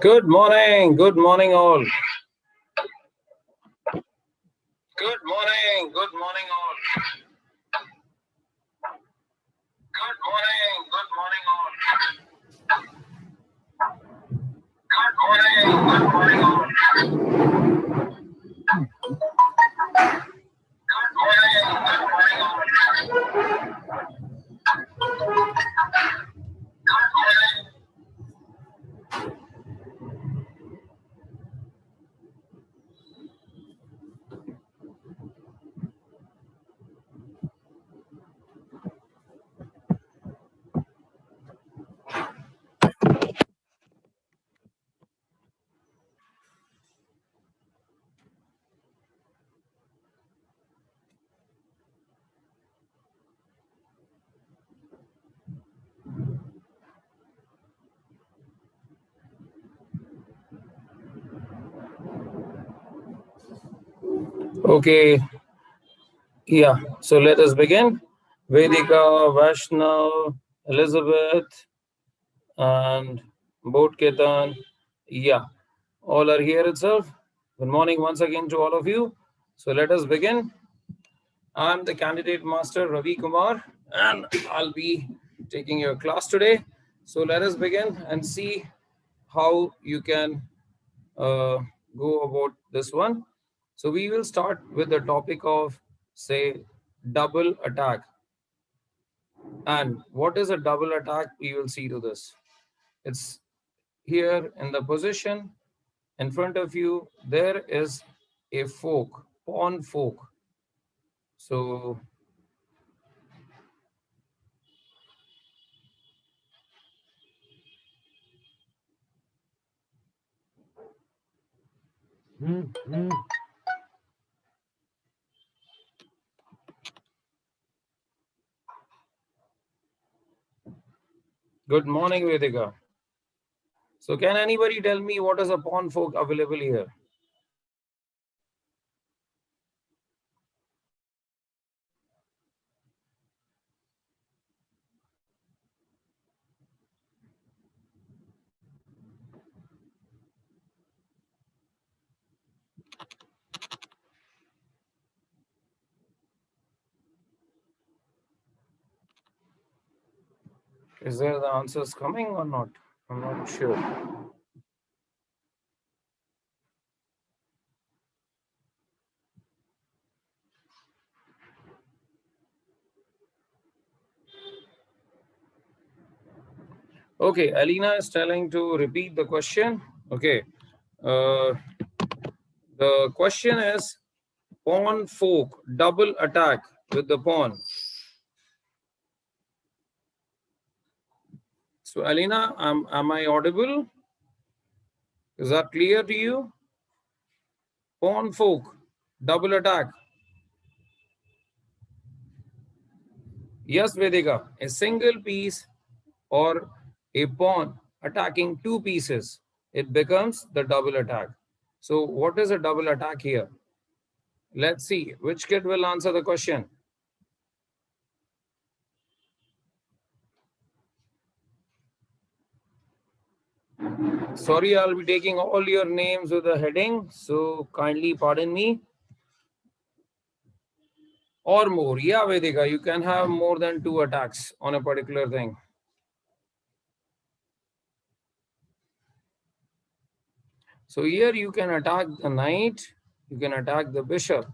Good morning all. Good morning, all. Good morning all. Good morning all. Okay, yeah. So let us begin. Vedika, Vaishnav, Elizabeth, and Bodketan. Yeah, all are here itself. Good morning once again to all of you. So let us begin. I'm the candidate master Ravi Kumar, and I'll be taking your class today. So let us begin and see how you can go about this one. So we will start with the topic of, say, double attack. And what is a double attack? We will see to this. It's here in the position in front of you. There is a fork, pawn fork. So good morning, Vedika. So can anybody tell me what is a pawn fork available here? Is there the answers coming or not? I'm not sure. Okay, Alina is telling to repeat the question. Okay. The question is pawn fork, double attack with the pawn. So Alina, am I audible? Is that clear to you? Pawn fork, double attack. Yes, Vedika, a single piece or a pawn attacking two pieces, it becomes the double attack. So what is a double attack here? Let's see which kid will answer the question. Sorry, I'll be taking all your names with a heading, so kindly pardon me. Or more. Yeah, Vedika, you can have more than two attacks on a particular thing. So here you can attack the knight, you can attack the bishop,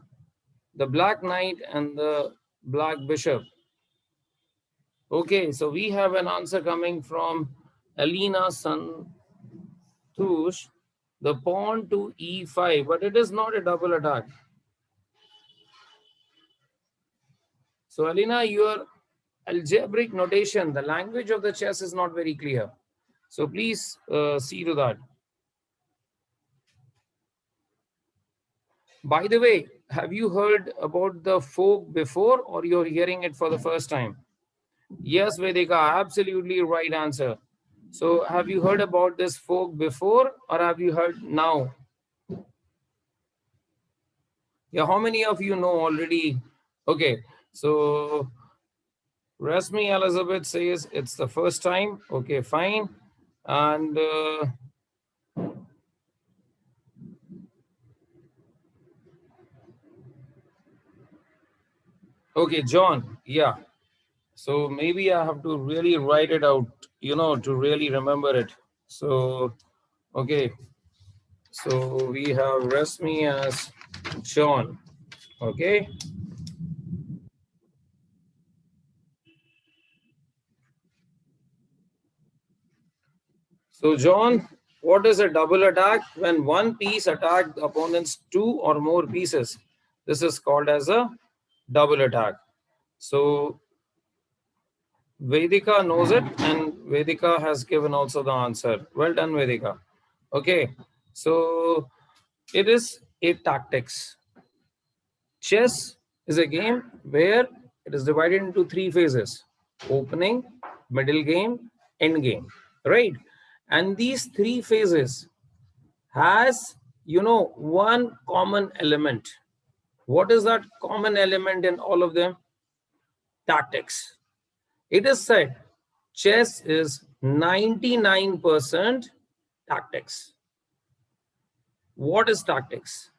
the black knight and the black bishop. Okay, so we have an answer coming from Alina Santush, the pawn to e5, but it is not a double attack. So Alina, your algebraic notation, the language of the chess is not very clear. So please see to that. By the way, have you heard about the fork before or you're hearing it for the first time? Yes, Vedika, absolutely right answer. So have you heard about this fork before or have you heard now? Yeah, how many of you know already? Okay, so Rasmi Elizabeth says it's the first time. Okay, fine. And Okay, John. Yeah. So maybe I have to really write it out, to really remember it. So, okay. So we have Resmi as John. Okay. So, John, what is a double attack? When one piece attacks the opponent's two or more pieces. This is called as a double attack. So, Vedika knows it, and Vedika has given also the answer. Well done, Vedika. Okay, so it is a tactics. Chess is a game where it is divided into three phases: opening, middle game, end game, right? And these three phases has one common element. What is that common element in all of them? Tactics. It is said chess is 99% tactics. What is tactics?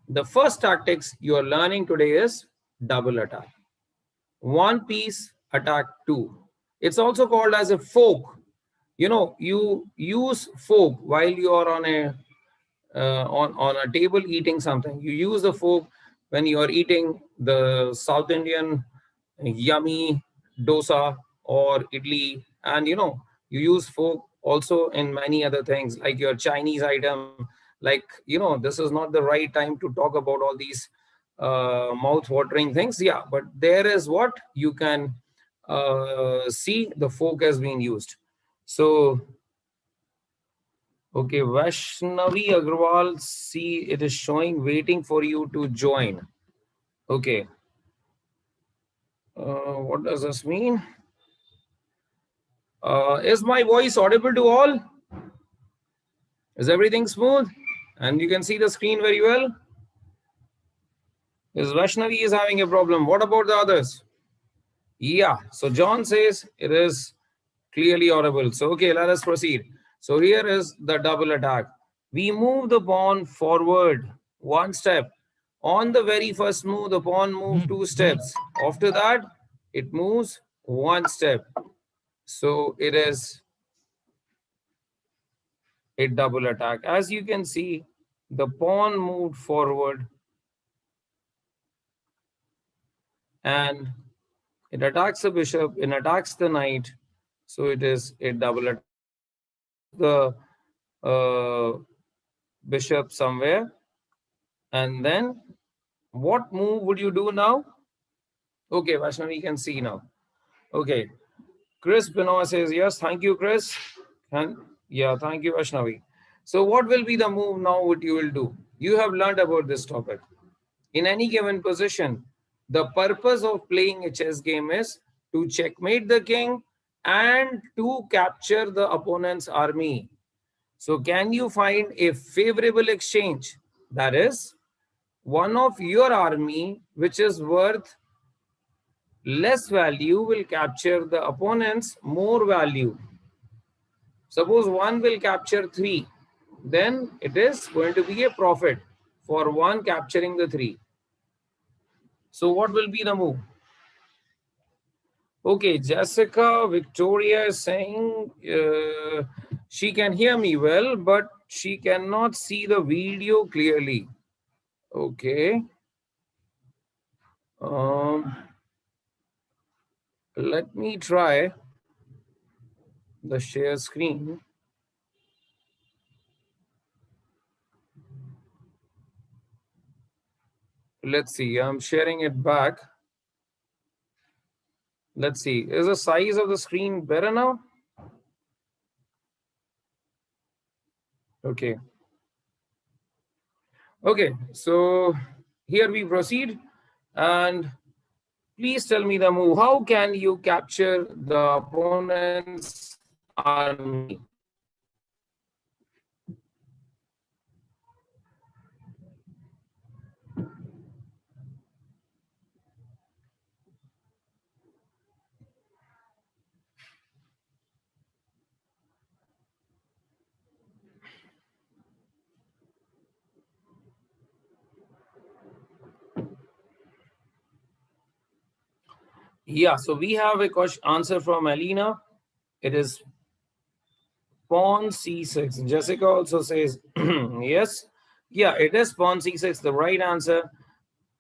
The first tactics you are learning today is double attack. One piece attack two. It's also called as a fork. You use fork while you are on a table eating something. You use the fork when you are eating the South Indian yummy dosa or idli, and you use fork also in many other things like your Chinese item. Like this is not the right time to talk about all these mouth watering things. Yeah, but there is what you can see the fork has been used. So okay, Vaishnavi Agrawal, see it is showing waiting for you to join. Okay, what does this mean? Is my voice audible to all? Is everything smooth? And you can see the screen very well? Is Vaishnavi is having a problem? What about the others? Yeah, so John says it is clearly audible. So, okay, let us proceed. So, here is the double attack. We move the pawn forward one step. On the very first move, the pawn moves two steps. After that, it moves one step. So, it is a double attack. As you can see, the pawn moved forward and it attacks the bishop, it attacks the knight. So, it is a double attack. It moves the bishop somewhere. And then what move would you do now? Okay, Vaishnavi, you can see now. Okay, Chris Benoit says yes. Thank you, Chris. And yeah, thank you, Vaishnavi. So, what will be the move now? What you will do? You have learned about this topic. In any given position, the purpose of playing a chess game is to checkmate the king and to capture the opponent's army. So, can you find a favorable exchange? That is, one of your army which is worth less value will capture the opponent's more value. Suppose one will capture 3, then it is going to be a profit for one capturing the 3. So what will be the move? Okay, Jessica Victoria is saying she can hear me well, but she cannot see the video clearly. Okay. Um, Let me try the share screen. Let's see, I'm sharing it back. Let's see, is the size of the screen better now? Okay. Okay, so here we proceed. And please tell me the move. How can you capture the opponent's army? Yeah, so we have a question answer from Alina. It is pawn c6. Jessica also says yes. Yeah, it is pawn c6. The right answer.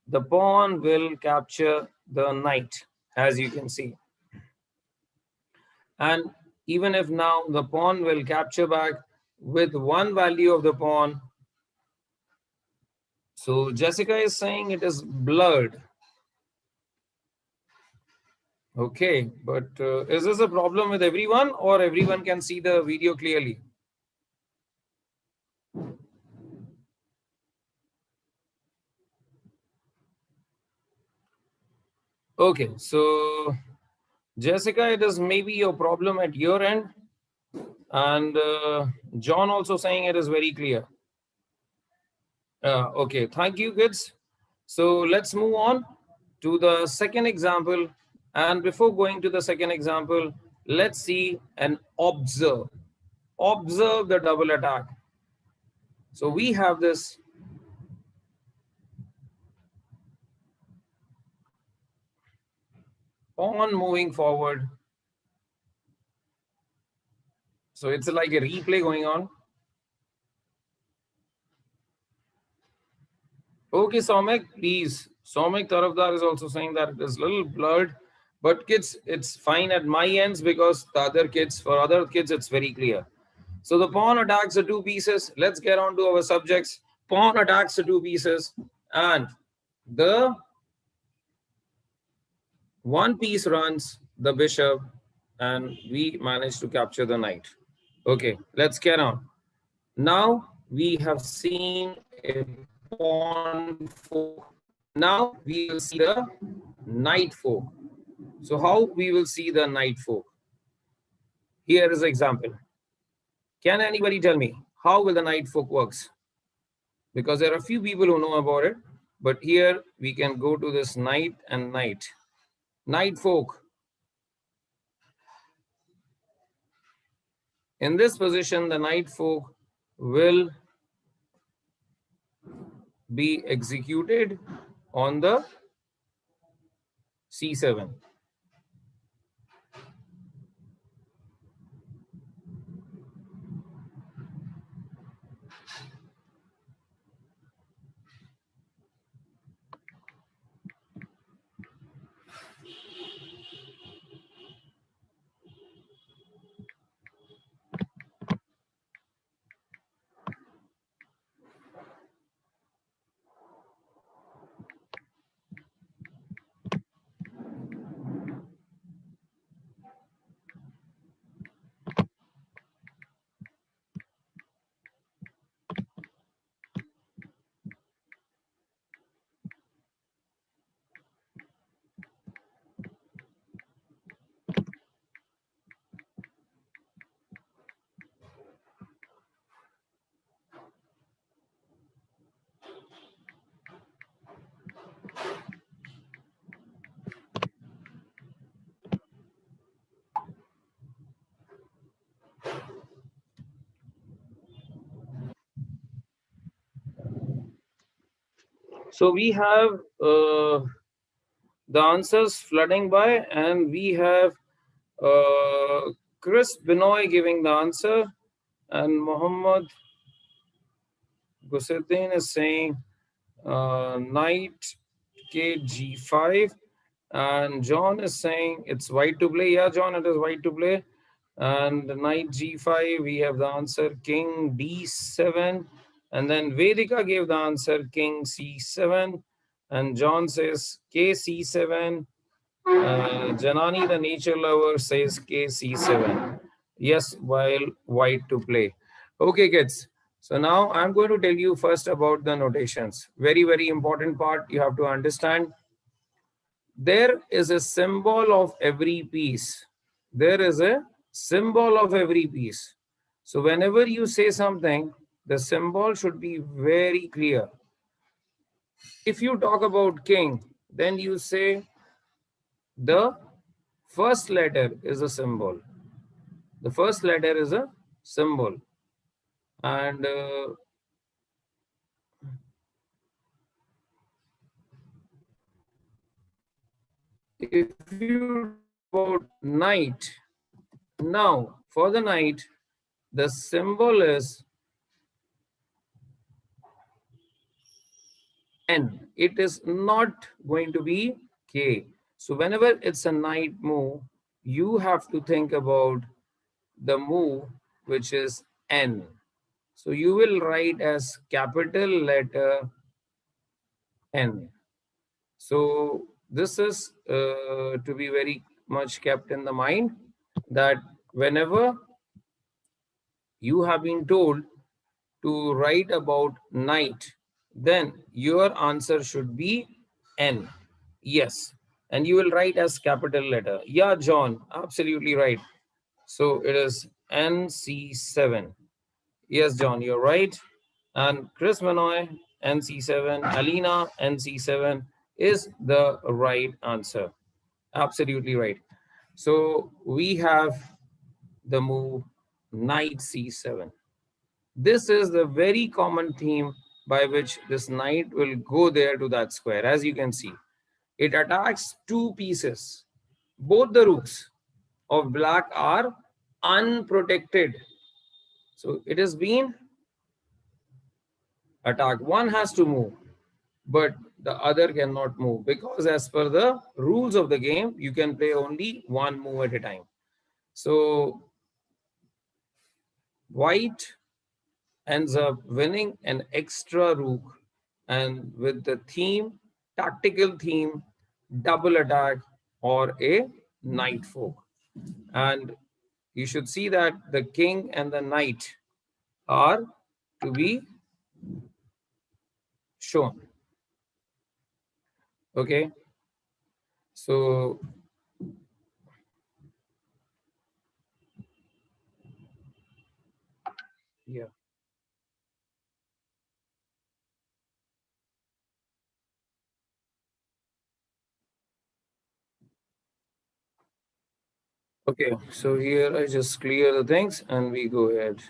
The pawn will capture the knight, as you can see. And even if now the pawn will capture back with one value of the pawn. So Jessica is saying it is blurred. Okay, but is this a problem with everyone or everyone can see the video clearly? Okay, so Jessica, it is maybe your problem at your end. And John also saying it is very clear. Okay, thank you, kids. So let's move on to the second example. And before going to the second example, let's see and observe. Observe the double attack. So we have this pawn moving forward. So it's like a replay going on. Okay, Somek, please. Somek Tarafdar is also saying that it is a little blurred. But kids, it's fine at my ends because the other kids, for other kids, it's very clear. So the pawn attacks the two pieces. Let's get on to our subjects. Pawn attacks the two pieces. And the one piece runs the bishop. And we manage to capture the knight. Okay, let's get on. Now we have seen a pawn fork. Now we will see the knight fork. So how we will see the knight fork? Here is an example. Can anybody tell me how will the knight fork works? Because there are a few people who know about it, but here we can go to this knight and knight. Knight fork. In this position, the knight fork will be executed on the c7. So we have the answers flooding by, and we have Chris Binoy giving the answer, and Muhammad Guseddin is saying knight kg5, and John is saying it's white to play. Yeah, John, it is white to play. And knight g5, we have the answer king d7, and then Vedika gave the answer king c7, and John says kc7. Janani, the nature lover, says kc7. Yes, while white to play. Okay, kids. So now I'm going to tell you first about the notations. Very, very important part you have to understand. There is a symbol of every piece. There is a symbol of every piece. So whenever you say something, the symbol should be very clear. If you talk about king, then you say the first letter is a symbol. The first letter is a symbol. And if you talk about knight, now for the knight, the symbol is N. It is not going to be K. So whenever it's a knight move, you have to think about the move which is N. So you will write as capital letter N. So this is to be very much kept in the mind that whenever you have been told to write about night, then your answer should be N. Yes. And you will write as capital letter. Yeah, John, absolutely right. So it is NC7. Yes, John, you're right. And Chris Manoy, NC7, Alina, NC7 is the right answer. Absolutely right. So we have the move knight c7. This is the very common theme by which this knight will go there to that square. As you can see, it attacks two pieces. Both the rooks of black are unprotected. So it has been attacked. One has to move, but the other cannot move because as per the rules of the game, you can play only one move at a time. So white ends up winning an extra rook, and with the theme, tactical theme, double attack or a knight fork. And you should see that the king and the knight are to be shown. Okay, so yeah. Okay, so here I just clear the things and we go ahead.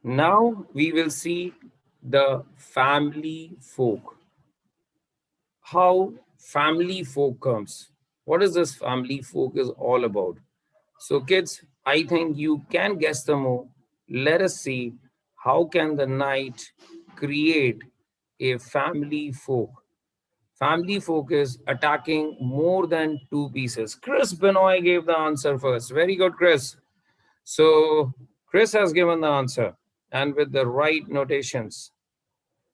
Now we will see the family folk. How family folk comes. What is this family folk is all about? So kids, I think you can guess the move. Let us see how can the knight create a family folk. Family folk is attacking more than two pieces. Chris Benoit gave the answer first. Very good, Chris. So Chris has given the answer and with the right notations.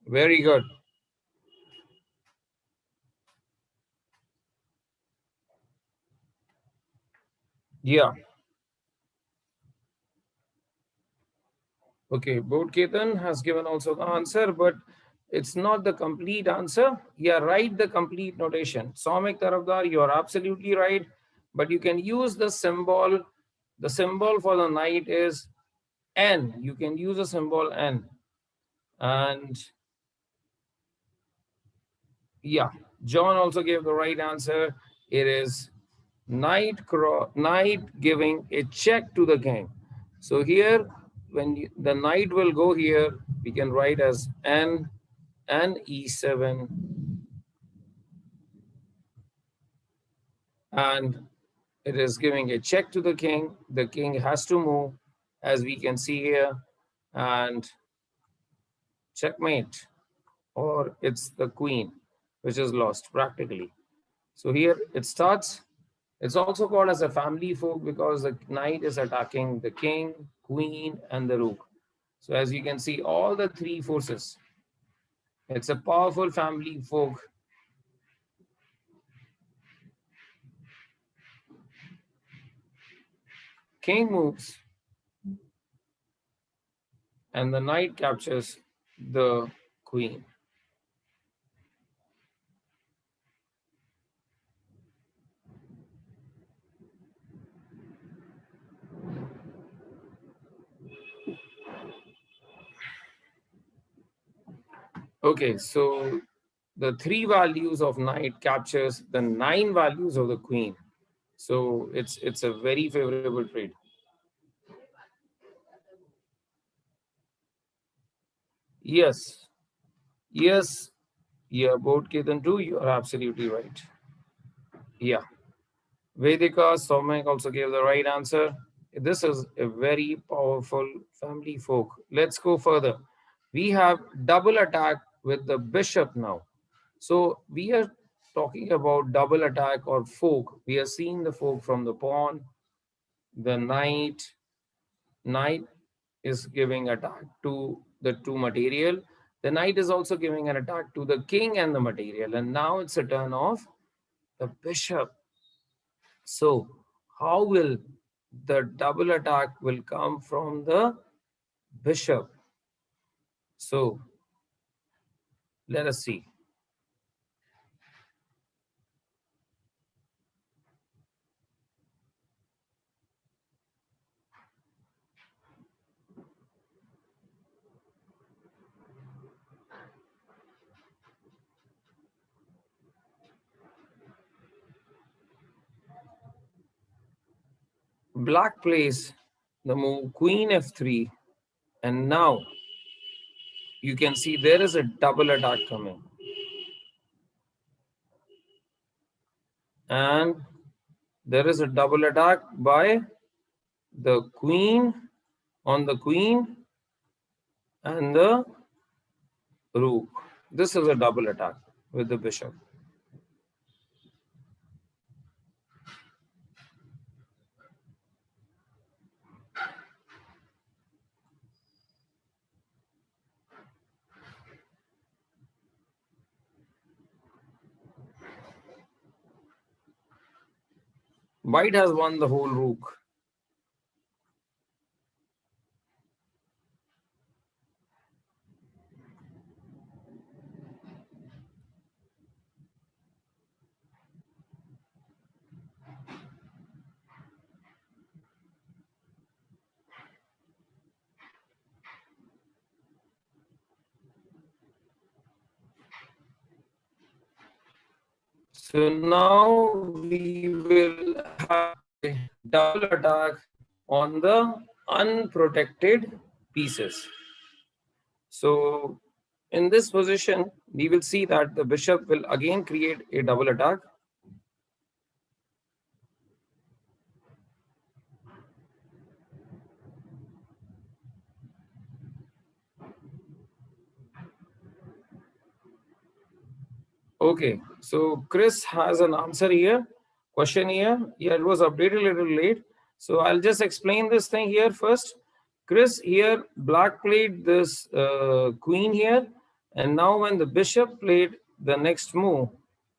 Very good. Yeah. Okay. Boat Ketan has given also the answer, but it's not the complete answer. Yeah, write the complete notation. Somik Tarafdar, you are absolutely right. But you can use the symbol. The symbol for the knight is N. You can use a symbol N. And yeah, John also gave the right answer. It is knight giving a check to the king. So here, when the knight will go here, we can write as N and E7, and it is giving a check to the king. The king has to move, as we can see here, and checkmate, or it's the queen, which is lost practically. So here it starts. It's also called as a family folk because the knight is attacking the king, queen, and the rook. So as you can see, all the three forces. It's a powerful family folk. King moves, and the knight captures the queen. Okay, so the 3 values of knight captures the 9 values of the queen. So it's a very favorable trade. Yes, yes, yeah, both Ketan too. You are absolutely right. Yeah, Vedika Somek also gave the right answer. This is a very powerful family folk. Let's go further. We have double attack with the bishop now. So we are talking about double attack or fork. We are seeing the fork from the pawn, the knight. Knight is giving attack to the two material. The knight is also giving an attack to the king and the material. And now it's a turn of the bishop. So how will the double attack will come from the bishop? So let us see. Black plays the move queen f3, and now you can see there is a double attack coming. And there is a double attack by the queen on the queen and the rook. This is a double attack with the bishop. White has won the whole rook. So now we will have a double attack on the unprotected pieces. So in this position, we will see that the bishop will again create a double attack. Okay, so Chris has an answer here, question here. Yeah, it was updated a little late. So I'll just explain this thing here first. Chris, here black played this queen here, and now when the bishop played the next move,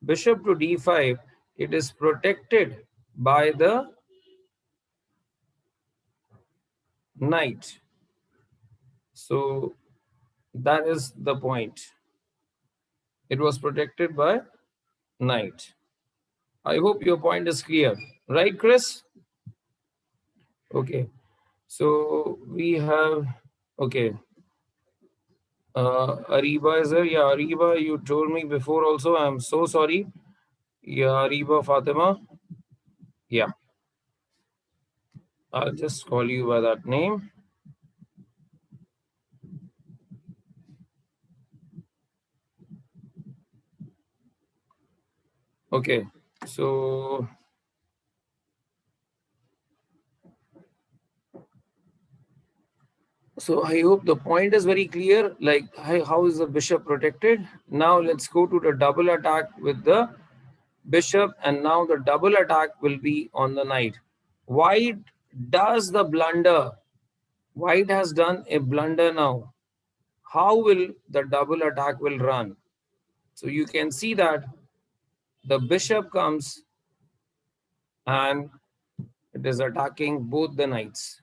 bishop to d5, it is protected by the knight. So that is the point. It was protected by knight. I hope your point is clear. Right, Chris? Okay. So we have, okay. Ariba is there. Yeah, Ariba, you told me before also. I'm so sorry. Yeah, Ariba Fatima. Yeah, I'll just call you by that name. Okay. So I hope the point is very clear. Like, how is the bishop protected? Now let's go to the double attack with the bishop, and now the double attack will be on the knight. White does the blunder. White has done a blunder now. How will the double attack will run? So you can see that the bishop comes and it is attacking both the knights.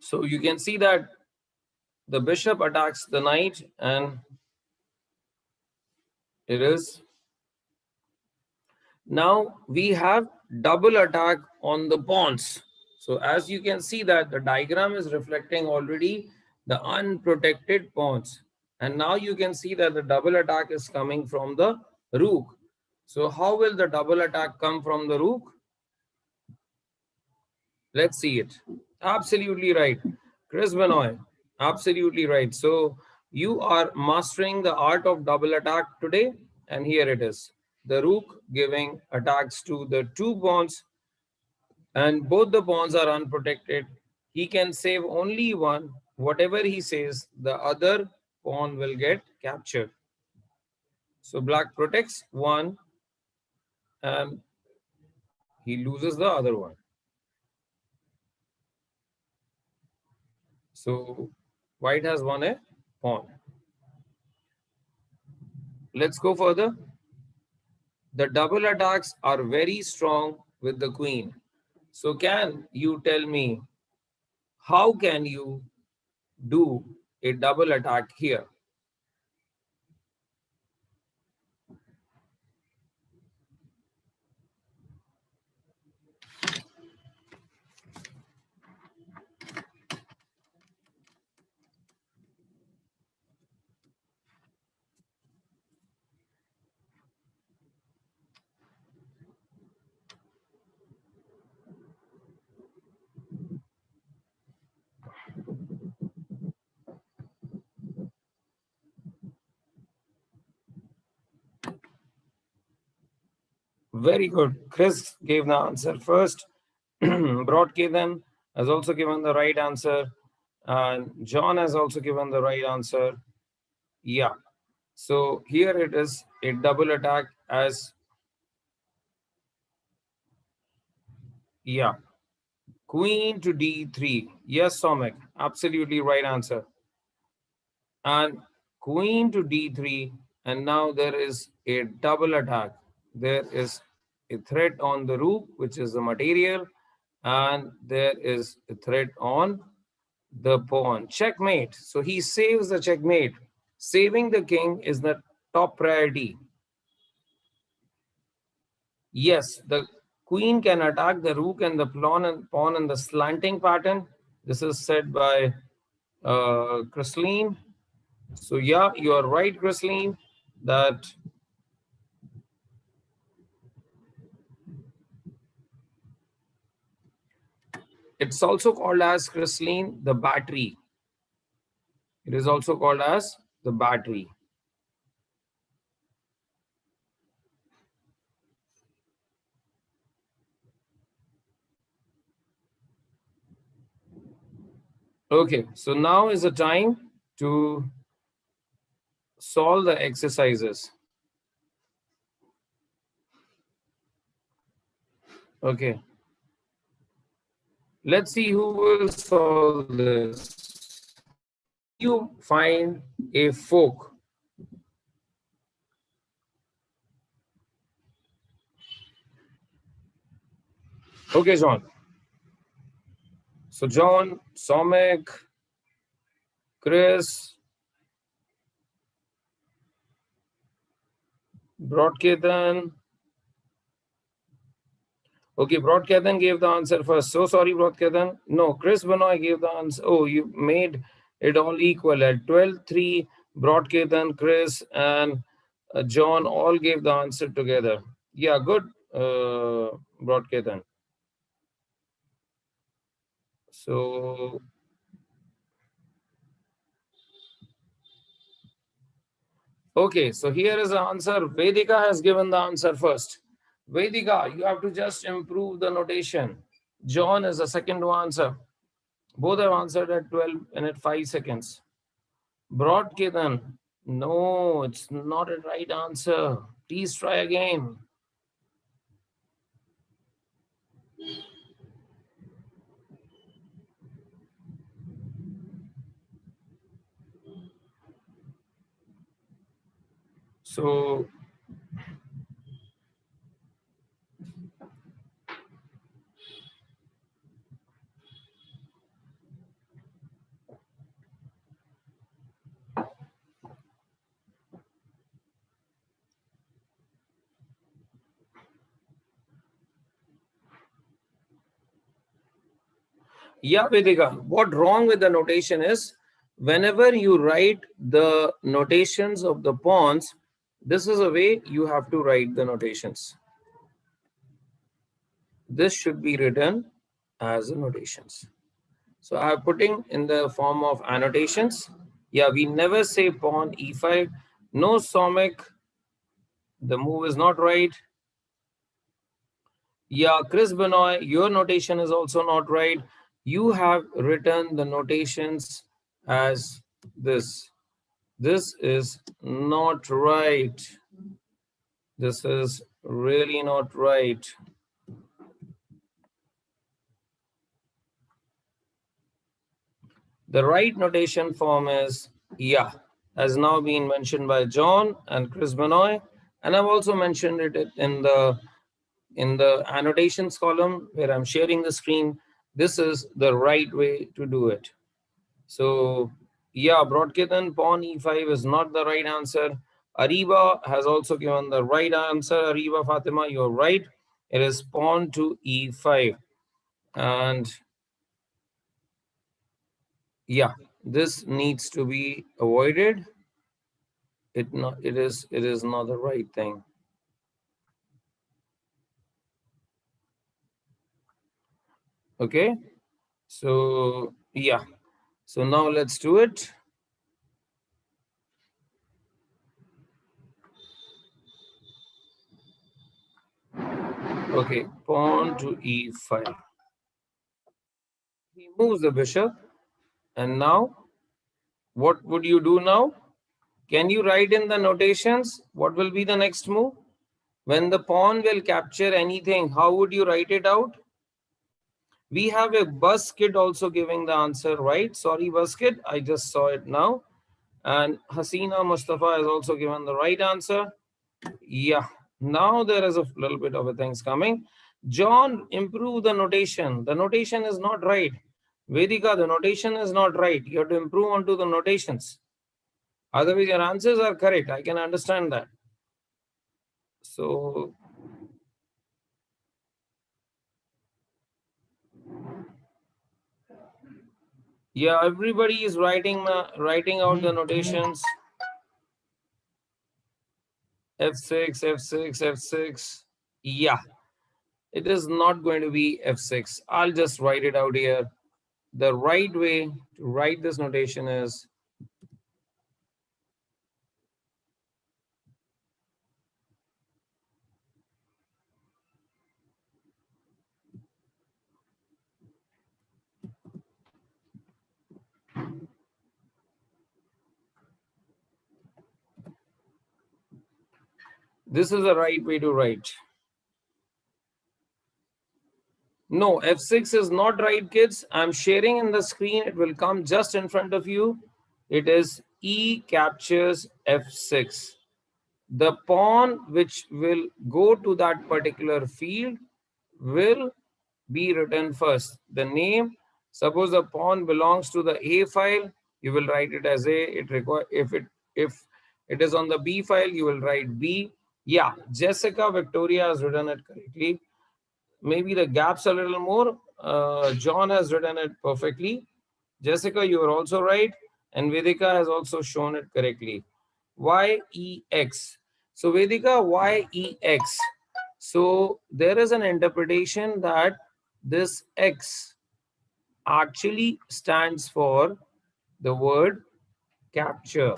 So you can see that the bishop attacks the knight, and it is. Now we have double attack on the pawns. So as you can see that the diagram is reflecting already the unprotected pawns. And now you can see that the double attack is coming from the rook. So how will the double attack come from the rook? Let's see it. Absolutely right. Chris Benoit, absolutely right. So you are mastering the art of double attack today, and here it is. The rook giving attacks to the two pawns, and both the pawns are unprotected. He can save only one. Whatever he says, the other pawn will get captured. So black protects one, and he loses the other one. So white has won a pawn. Let's go further. The double attacks are very strong with the queen. So can you tell me how can you do a double attack here? Very good. Chris gave the answer first. Broadkathan has also given the right answer. And John has also given the right answer. Yeah. So here it is a double attack as, yeah, queen to d3. Yes, Somek, absolutely right answer. And queen to d3, and now there is a double attack. There is a threat on the rook, which is the material, and there is a threat on the pawn. Checkmate. So he saves the checkmate. Saving the king is the top priority. Yes, the queen can attack the rook and the pawn in the slanting pattern. This is said by Chrisline. So yeah, you are right, Chrisline, that it's also called as, Chrisline, the battery. It is also called as the battery. Okay, so now is the time to solve the exercises. Okay, let's see who will solve this. Can you find a fork? Okay, John. So John, Somek, Chris, Broadketan. Okay, Broadketan gave the answer first. So sorry, Broadketan. No, Chris Benoit gave the answer. Oh, you made it all equal at 12-3. Broadketan, Chris, and John all gave the answer together. Yeah, good, Broadketan. So, okay, so here is the answer. Vedika has given the answer first. Vedika, you have to just improve the notation. John is the second to answer. Both have answered at 12 and at 5 seconds. Broadketan, no, it's not a right answer. Please try again. So, Yeah, Vedika, what wrong with the notation is whenever you write the notations of the pawns, this is a way you have to write the notations. This should be written as notations. So I'm putting in the form of annotations. Yeah, we never say pawn e5. No, Somic, the move is not right. Yeah, Chris Benoit, your notation is also not right. You have written the notations as this. This is not right. This is really not right. The right notation form is yeah, has now been mentioned by John and Chris Benoit, and I've also mentioned it in the annotations column where I'm sharing the screen. This is the right way to do it. So yeah, Broadketan pawn e5 is not the right answer. Ariba has also given the right answer. Ariba Fatima, you're right. It is pawn to e5, and yeah, this needs to be avoided. It is not the right thing. Okay, so yeah, so now let's do it. Okay, pawn to e5. He moves the bishop, and now what would you do now? Can you write in the notations what will be the next move? When the pawn will capture anything, how would you write it out? We have a bus kid also giving the answer, right? Sorry, bus kid, I just saw it now. And Hasina Mustafa has also given the right answer. Yeah, now there is a little bit of a things coming. John, improve the notation. The notation is not right. Vedika, the notation is not right. You have to improve onto the notations. Otherwise, your answers are correct. I can understand that. So, yeah, everybody is writing out the notations. F6, F6, F6. Yeah, it is not going to be F6. I'll just write it out here. The right way to write this notation is this is the right way to write. No, F6 is not right, kids. I'm sharing in the screen. It will come just in front of you. It is E captures F6. The pawn which will go to that particular field will be written first. The name, suppose the pawn belongs to the A file, you will write it as A. If it is on the B file, you will write B. Yeah, Jessica Victoria has written it correctly. Maybe the gaps a little more. John has written it perfectly. Jessica, you are also right. And Vedika has also shown it correctly. YEX. So Vedika, YEX. So there is an interpretation that this X actually stands for the word capture.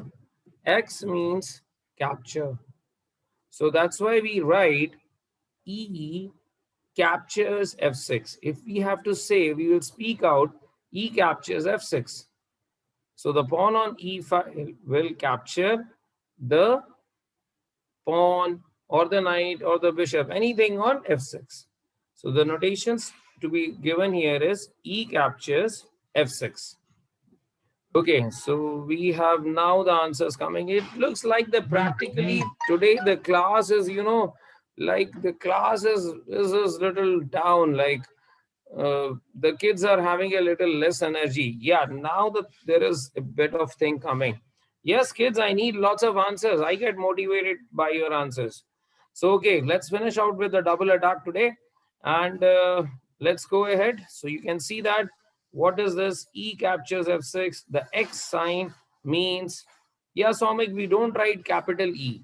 X means capture. So that's why we write E captures F6. If we have to say, we will speak out E captures F6. So the pawn on E5 will capture the pawn or the knight or the bishop, anything on F6. So the notations to be given here is E captures F6. Okay, so we have now the answers coming. It looks like the practically today the class is, like the class is little down. Like the kids are having a little less energy. Yeah, now that there is a bit of thing coming. Yes, kids, I need lots of answers. I get motivated by your answers. So okay, let's finish out with the double attack today, and let's go ahead. So you can see that What is this? E captures F6. The X sign means, yeah, Somik, we don't write capital E.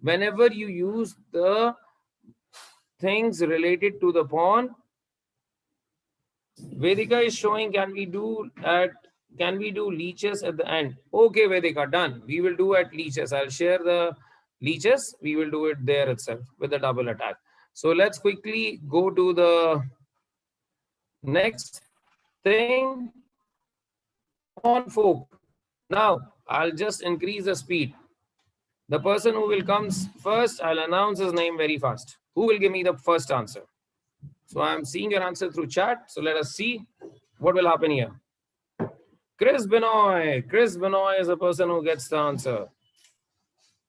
Whenever you use the things related to the pawn, Vedika is showing, can we do leeches at the end? Okay, Vedika, done. We will do at leeches. I'll share the leeches. We will do it there itself with the double attack. So let's quickly go to the next thing. Pawn fork. Now I'll just increase the speed. The person who will come first, I'll announce his name very fast. Who will give me the first answer? So I'm seeing your answer through chat. So let us see what will happen here. Chris Benoit. Chris Benoit is the person who gets the answer.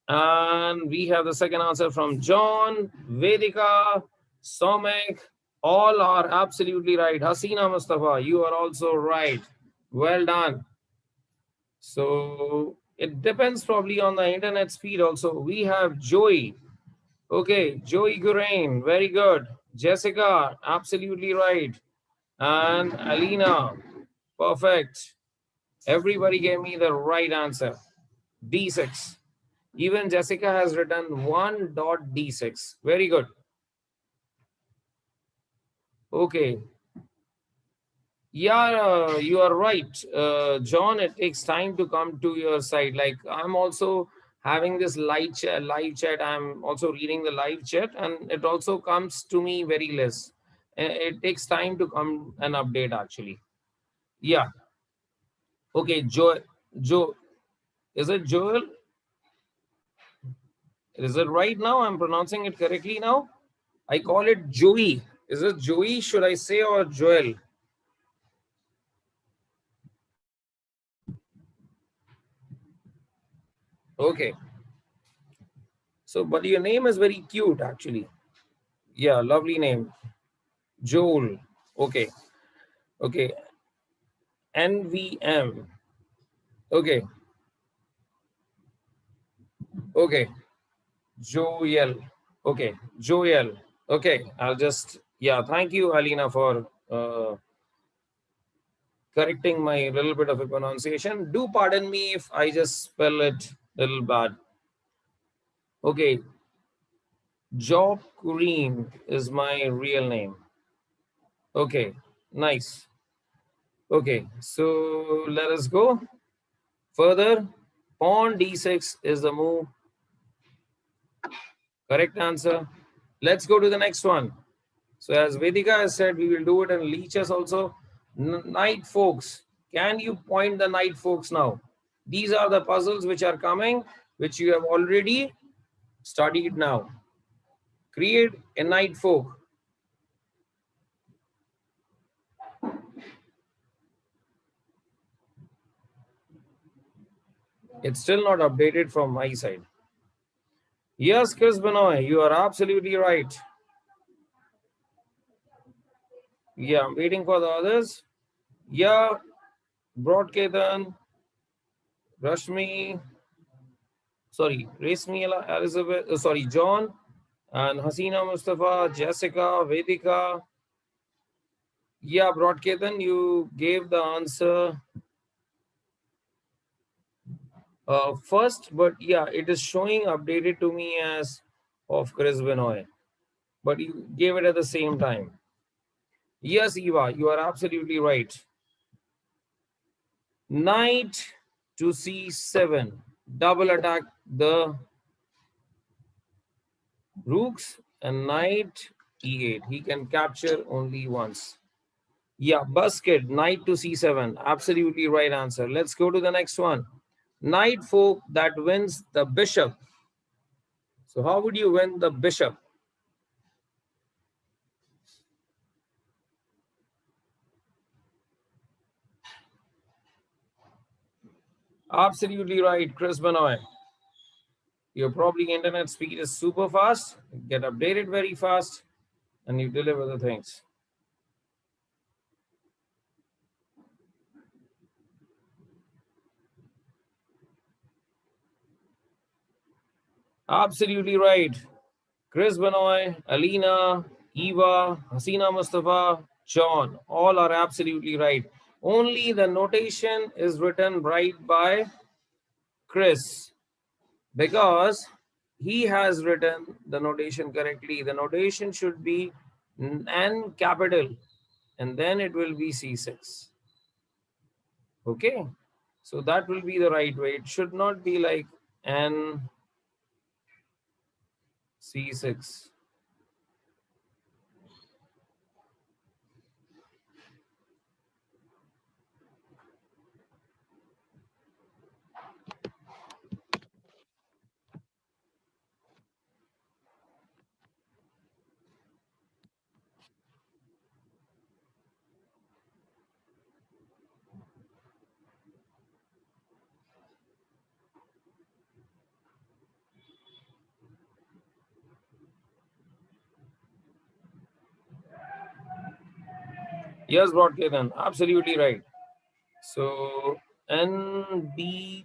And we have the second answer from John, Vedika, Somek. All are absolutely right. Hasina Mustafa, you are also right. Well done. So it depends probably on the internet speed also. We have Joey. Okay, Joey Gurain, very good. Jessica, absolutely right. And Alina, perfect. Everybody gave me the right answer. D6. Even Jessica has written 1.d6. Very good. Okay. Yeah, you are right. John, it takes time to come to your side. Like I'm also having this live chat. I'm also reading the live chat and it also comes to me very less. It takes time to come and update actually. Yeah. Okay, Joe, is it Joel? Is it right now? I'm pronouncing it correctly now. I call it Joey. Is it Joey, should I say, or Joel? Okay. So, but your name is very cute, actually. Yeah, lovely name. Joel. Okay. Okay. NVM. Okay. Okay. Joel. Okay. Joel. Okay. I'll just, yeah, thank you, Alina, for correcting my little bit of a pronunciation. Do pardon me if I just spell it a little bad. Okay. Job Kareem is my real name. Okay. Nice. Okay. So let us go further. Pawn d6 is the move. Correct answer. Let's go to the next one. So as Vedika has said, we will do it in leeches also. Knight folks. Can you point the knight folks now? These are the puzzles which are coming, which you have already studied now. Create a knight folk. It's still not updated from my side. Yes, Chris Benoit, you are absolutely right. Yeah, I'm waiting for the others. Yeah, Broadketan, Rashmi, sorry, Resmi Elizabeth, sorry, John, and Hasina Mustafa, Jessica, Vedika. Yeah, Broadketan, you gave the answer first, but yeah, it is showing updated to me as of Chris Benoit, but you gave it at the same time. Yes, Eva, you are absolutely right. Knight to c7, double attack the rooks, and knight e8. He can capture only once. Yeah, basket, knight to c7. Absolutely right answer. Let's go to the next one. Knight fork that wins the bishop. So how would you win the bishop? Absolutely right, Chris Benoit. Your probably internet speed is super fast, get updated very fast, and you deliver the things. Absolutely right. Chris Benoit, Alina, Eva, Hasina Mustafa. John, all are absolutely right. Only the notation is written right by Chris, because he has written the notation correctly. The notation should be N capital, and then it will be C6. Okay, so that will be the right way. It should not be like N C6. Yes, Broadcaston, absolutely right. So NB3.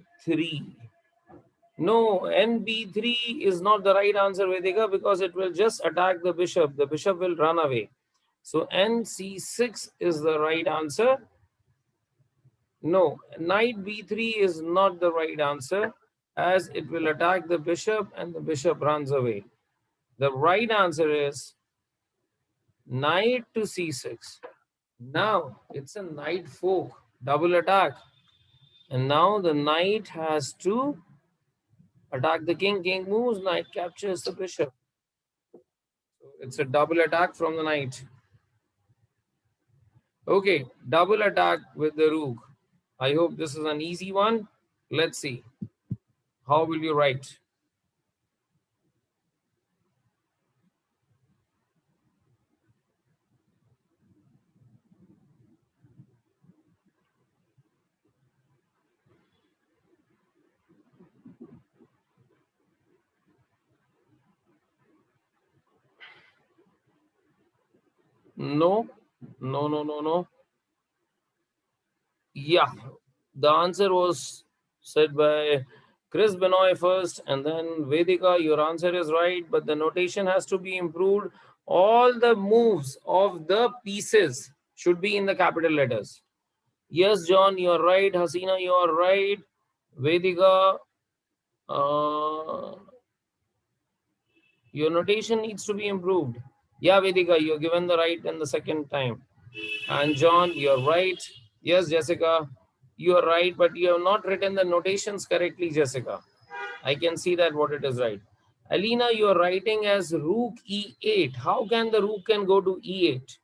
No, NB3 is not the right answer, Vedika, because it will just attack the bishop. The bishop will run away. So NC6 is the right answer. No, knight B3 is not the right answer, as it will attack the bishop and the bishop runs away. The right answer is knight to C6. Now it's a knight fork, double attack. And now the knight has to attack the king. King moves, knight captures the bishop. So it's a double attack from the knight. Okay, double attack with the rook. I hope this is an easy one. Let's see. How will you write? No, no, no, no, no. Yeah, the answer was said by Chris Benoit first, and then Vedika. Your answer is right, but the notation has to be improved. All the moves of the pieces should be in the capital letters. Yes, John, you are right. Hasina, you are right. Vedika, uh, your notation needs to be improved. Yeah, Vedika, you're given the right in the second time. And John, you're right. Yes, Jessica, you are right, but you have not written the notations correctly, Jessica. I can see that what it is right. Alina, you are writing as rook e8. How can the rook can go to e8?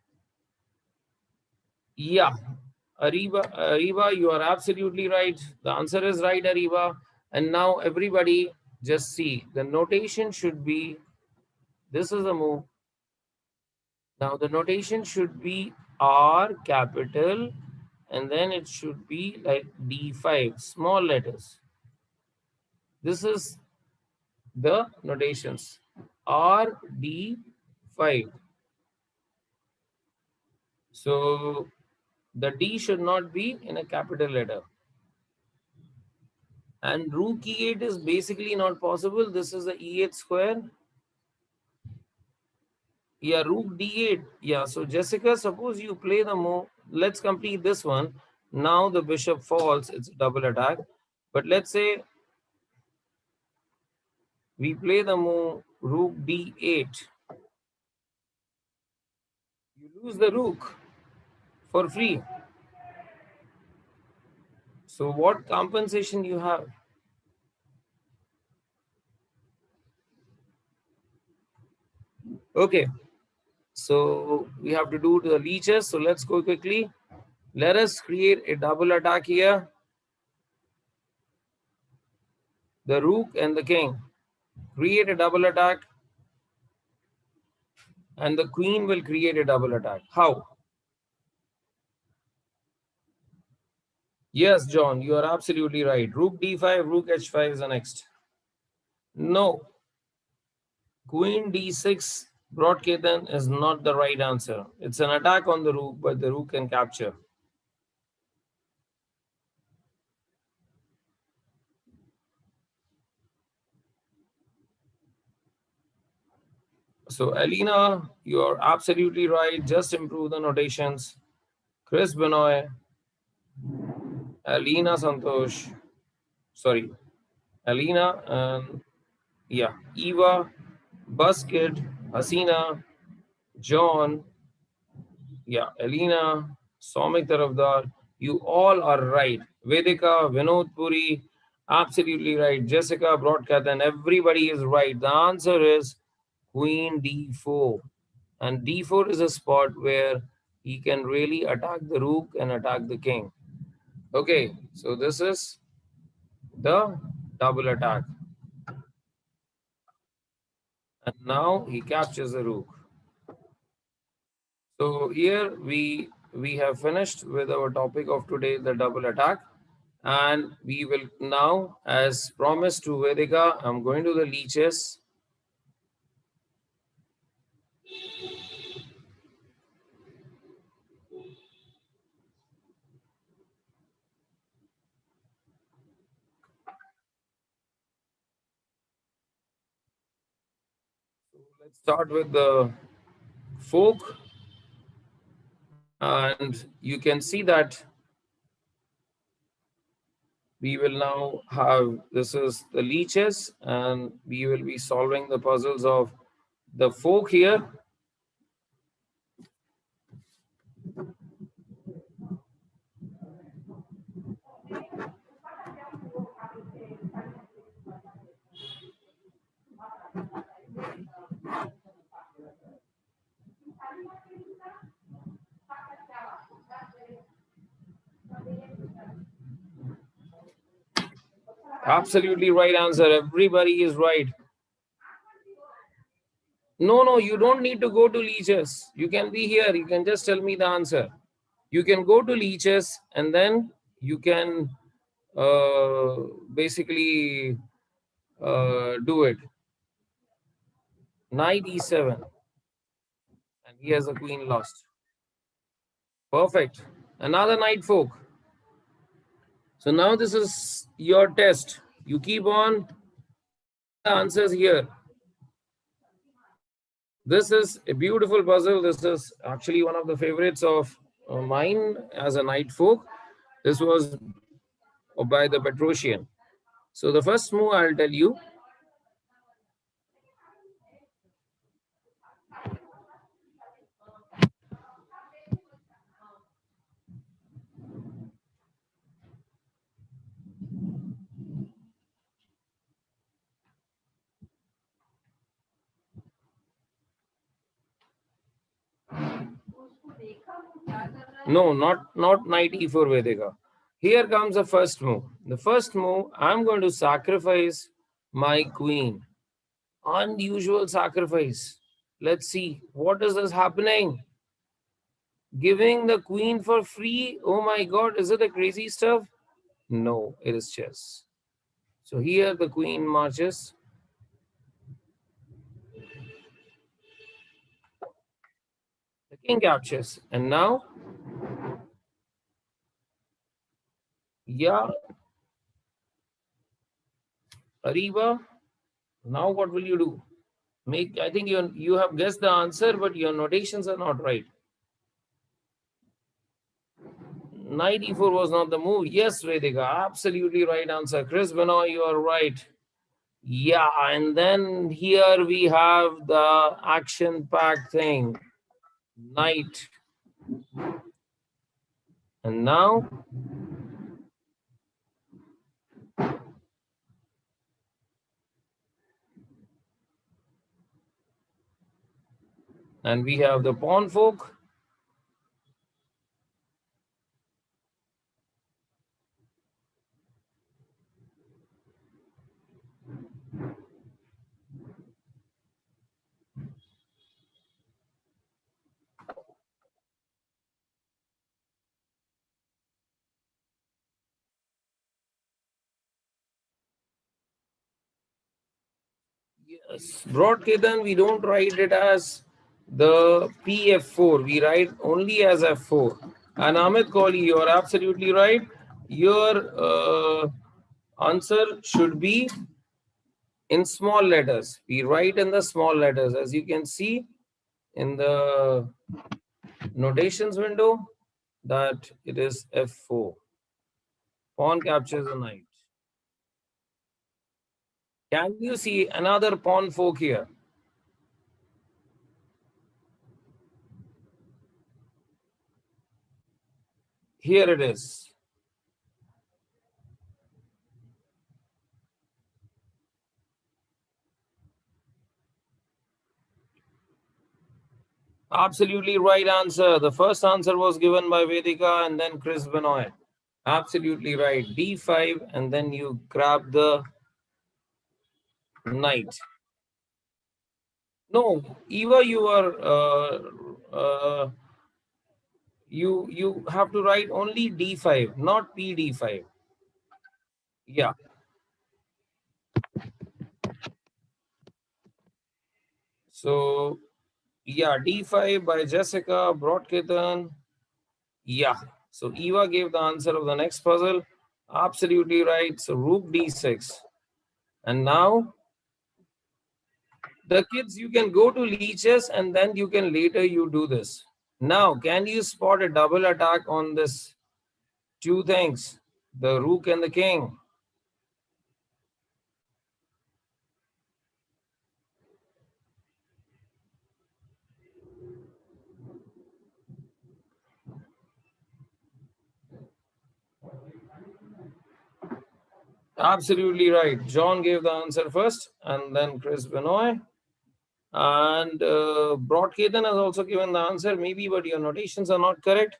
Yeah, Ariba, you are absolutely right. The answer is right, Ariba. And now everybody just see the notation should be, this is the move. Now the notation should be R capital, and then it should be like D5, small letters. This is the notations. R, D5. So the D should not be in a capital letter. And rook e8 is basically not possible. This is the e8 square. Yeah, rook d8. Yeah, so Jessica, suppose you play the move. Let's complete this one. Now the bishop falls. It's a double attack. But let's say we play the move rook d8. You lose the rook for free. So what compensation you have? Okay, so we have to do the leeches. So let's go quickly. Let us create a double attack here. The rook and the king. Create a double attack, and the queen will create a double attack. How? Yes, John, you are absolutely right. Rook d5, rook h5 is the next. No, queen d6, Broadketan is not the right answer. It's an attack on the rook, but the rook can capture. So Alina, you're absolutely right. Just improve the notations. Chris Benoy, Alina Santosh, sorry, Alina and yeah, Eva, Buskid, Hasina, John, yeah, Alina, Somik Tarafdar, you all are right. Vedika, Vinod Puri, absolutely right. Jessica Broadcast, and everybody is right. The answer is Queen D4. And D4 is a spot where he can really attack the rook and attack the king. Okay, so this is the double attack. And now he captures the rook. So here we have finished with our topic of today, the double attack. And we will now, as promised to Vedika, I'm going to the leeches. So let's start with the folk. And you can see that we will now have, this is the leeches, and we will be solving the puzzles of the folk here. Absolutely right answer. Everybody is right. No, no, you don't need to go to leeches. You can be here. You can just tell me the answer. You can go to leeches and then you can uh, basically do it. Knight e7. And he has a queen lost. Perfect. Another knight folk. So now this is your test. You keep on putting the answers here. This is a beautiful puzzle. This is actually one of the favorites of mine as a knight folk. This was by the Petrosian. So the first move I'll tell you. No, not knight e4 Vedika. Here comes the first move. The first move, I'm going to sacrifice my queen. Unusual sacrifice. Let's see. What is this happening? Giving the queen for free? Oh my god, is it a crazy stuff? No, it is chess. So here the queen marches. The king captures. And now, yeah, Ariba, now what will you do? Make, I think you have guessed the answer, but your notations are not right. Knight e4 was not the move. Yes, Vedika, absolutely right answer. Chris Benoit, you are right. Yeah, and then here we have the action-packed thing. Knight. And now, and we have the pawn folk. Yes, broad Ketan, we don't write it as the PF4. We write only as F4. And Amit Kohli, you are absolutely right. Your answer should be in small letters. We write in the small letters, as you can see in the notations window, that it is F4. Pawn captures a knight. Can you see another pawn fork here? Here it is. Absolutely right answer. The first answer was given by Vedika and then Chris Benoit. Absolutely right. D5, and then you grab the knight. No, Eva, you have to write only D5, not PD5. Yeah. So yeah, D5 by Jessica Broadkitten. Yeah. So Eva gave the answer of the next puzzle. Absolutely right. So Rook D6. And now the kids, you can go to leeches and then you can later you do this. Now, can you spot a double attack on this two things, the rook and the king? Absolutely right. John gave the answer first and then Chris Benoit. And Broadketan has also given the answer, maybe, but your notations are not correct.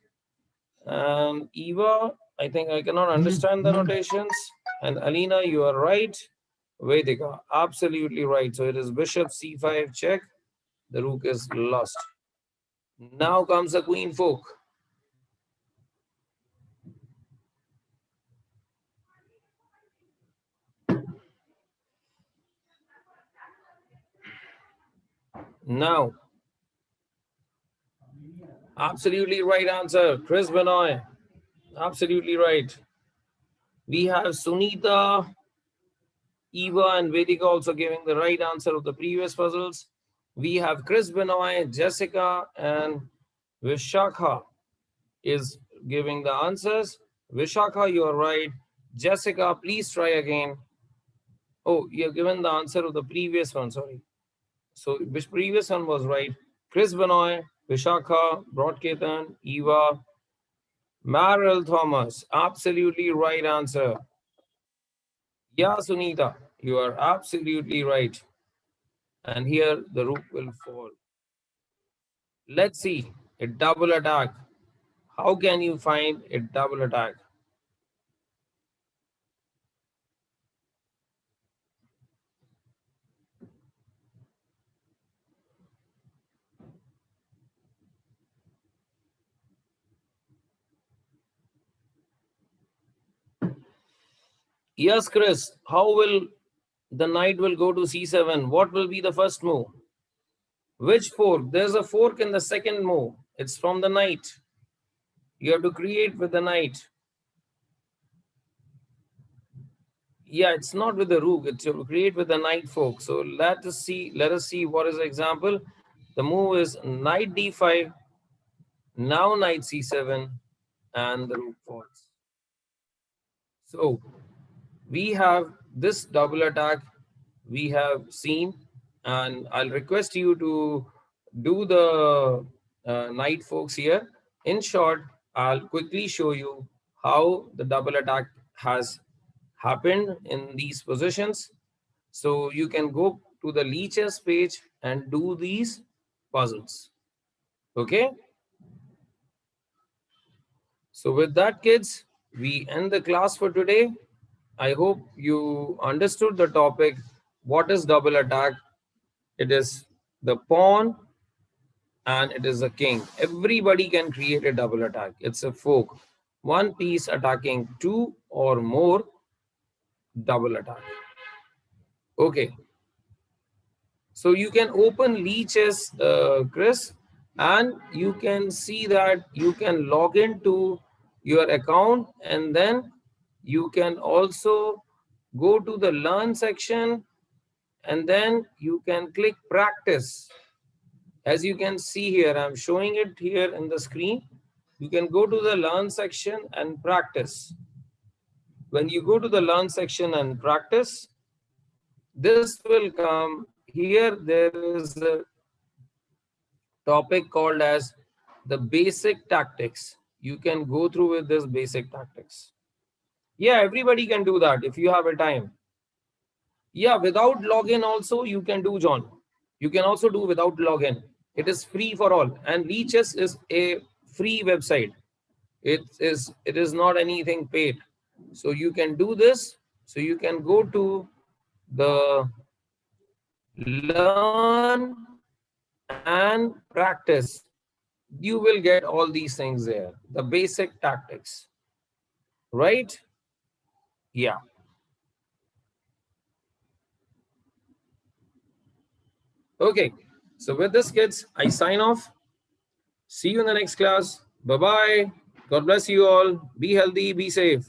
And Eva, I think I cannot understand the notations. And Alina, you are right. Vedika, absolutely right. So it is bishop c5 check. The rook is lost. Now comes the queen fork. Now, absolutely right answer. Chris Benoit, absolutely right. We have Sunita, Eva, and Vedika also giving the right answer of the previous puzzles. We have Chris Benoit, Jessica, and Vishakha is giving the answers. Vishakha, you are right. Jessica, please try again. Oh, you have given the answer of the previous one, sorry. So which previous one was right? Chris Benoit, Vishakha, Broadketan, Eva, Maril Thomas. Absolutely right answer. Yeah, Sunita, you are absolutely right. And here the rook will fall. Let's see a double attack. How can you find a double attack? Yes, Chris. How will the knight will go to c7? What will be the first move? Which fork? There's a fork in the second move. It's from the knight. You have to create with the knight. Yeah, it's not with the rook. It's to create with the knight fork. So let us see. Let us see what is the example. The move is knight d5. Now knight c7, and the rook falls. So we have this double attack we have seen, and I'll request you to do the knight forks here. In short, I'll quickly show you how the double attack has happened in these positions. So you can go to the leeches page and do these puzzles. Okay. So with that, kids, we end the class for today. I hope you understood the topic. What is double attack? It is the pawn and it is a king. Everybody can create a double attack. It's a fork. One piece attacking two or more, double attack. Okay. So you can open leeches, Chris, and you can see that you can log into your account, and then you can also go to the learn section and then you can click practice. As you can see here, I'm showing it here in the screen. You can go to the learn section and practice. When you go to the learn section and practice, this will come here. There is a topic called as the basic tactics. You can go through with this basic tactics. Yeah, everybody can do that if you have a time. Yeah, without login also you can do, John. You can also do without login. It is free for all, and Leechess is a free website. It is not anything paid. So you can do this. So you can go to the learn and practice. You will get all these things there, the basic tactics, right? Yeah. Okay. So with this, kids, I sign off. See you in the next class. Bye-bye. God bless you all. Be healthy, be safe.